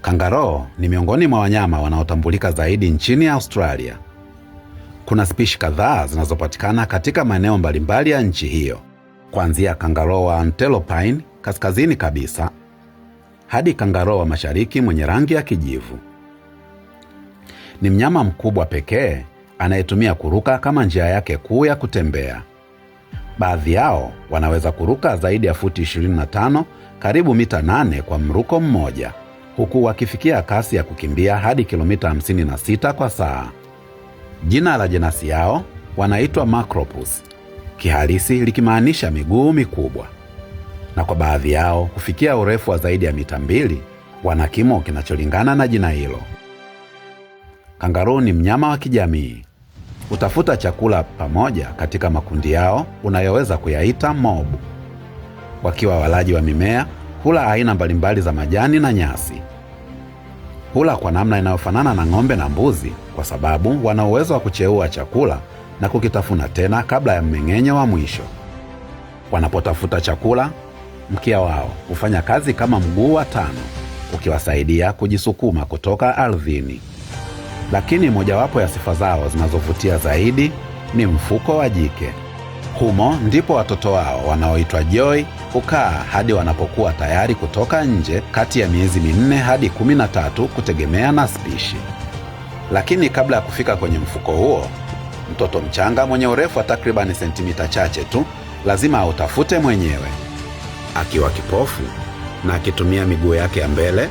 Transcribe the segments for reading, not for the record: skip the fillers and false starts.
Kangaroo ni miongoni mwa wanyama wanaotambulika zaidi nchini Australia. Kuna spishi kadhaa zinazopatikana katika maeneo mbalimbali ya nchi hiyo, kuanzia kangaroo wa Antelopine kaskazini kabisa hadi kangaroo wa mashariki mwenye rangi ya kijivu. Ni mnyama mkubwa pekee anayetumia kuruka kama njia yake kuu ya kutembea. Baadhi yao wanaweza kuruka zaidi ya futi 25, karibu mita 8 kwa mruko mmoja, huku wakifikia kasi ya kukimbia hadi kilomita 56 kwa saa. Jina la jenasi yao wanaitwa Macropus, kihalisi likimaanisha miguu mikubwa, na kwa baadhi yao kufikia urefu wa zaidi ya mita 2, wana kimo kinacholingana na jina hilo. Kangaroo ni mnyama wa kijamii. Hutafuta chakula pamoja katika makundi yao unayoweza kuyaita mob. Wakiwa walaji wa mimea, hula aina mbalimbali za majani na nyasi. Hula kwa namna inayofanana na ng'ombe na mbuzi kwa sababu wana uwezo wa kucheua chakula na kukitafuna tena kabla ya mmeng'enyo wa mwisho. Wanapotafuta chakula, mkia wao hufanya kazi kama mguu wa 5, ukiwasaidia kujisukuma kutoka ardhini. Lakini mojawapo ya sifa zao zinazovutia zaidi ni mfuko wa jike. Humo ndipo watoto wao wanaoitwa Joey hukaa hadi wanapokuwa tayari kutoka nje, kati ya miezi 4 hadi 13 kutegemea na spishi. Lakini kabla ya kufika kwenye mfuko huo, mtoto mchanga mwenye urefu wa takribani sentimita chache tu lazima autafute mwenyewe. Akiwa kipofu na akitumia miguu yake ya mbele,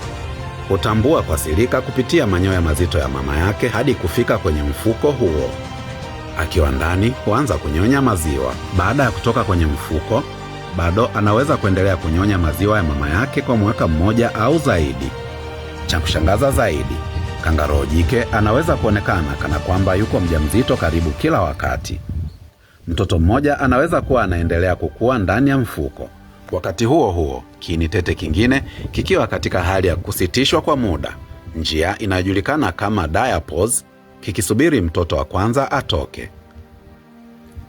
hutambua kwa silika kupitia manyoya mazito ya mama yake hadi kufika kwenye mfuko huo. Akiwa ndani huanza kunyonya maziwa. Baada ya kutoka kwenye mfuko, bado anaweza kuendelea kunyonya maziwa ya mama yake kwa mwaka mmoja au zaidi. Cha kushangaza zaidi, kangaroo jike anaweza kuonekana kana kwamba yuko mjamzito karibu kila wakati. Mtoto mmoja anaweza kuwa anaendelea kukua ndani ya mfuko, wakati huo huo kiini tete kingine kikiwa katika hali ya kusitishwa kwa muda, njia inayojulikana kama diapause, kikisubiri mtoto wa kwanza atoke.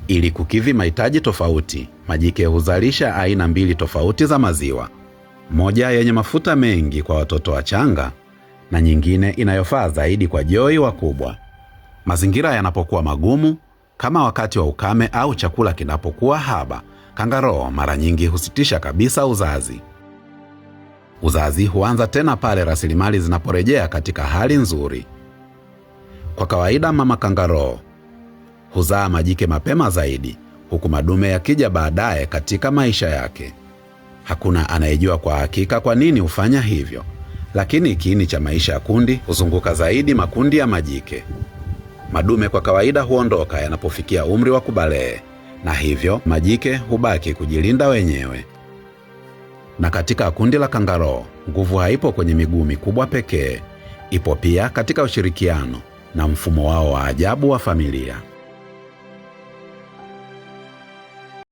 Ili kukidhi mahitaji tofauti, majike huzalisha aina 2 tofauti za maziwa, moja yenye mafuta mengi kwa watoto wachanga na nyingine inayofaa zaidi kwa Joey wakubwa. Mazingira yanapokuwa magumu, kama wakati wa ukame au chakula kinapokuwa haba, kangaroo mara nyingi husitisha kabisa uzazi. Uzazi huanza tena pale rasilimali zinaporejea katika hali nzuri. Kwa kawaida mama kangaroo huzaa majike mapema zaidi, huku madume yakija baadaye katika maisha yake. Hakuna anayejua kwa hakika kwa nini hufanya hivyo, lakini kiini cha maisha ya kundi huzunguka zaidi makundi ya majike. Madume kwa kawaida huondoka yanapofikia umri wa kubalee, na hivyo majike hubaki kujilinda wenyewe. Na katika kundi la kangaroo, nguvu haipo kwenye miguu mikubwa pekee, ipo pia katika ushirikiano na mfumo wao wa ajabu wa familia.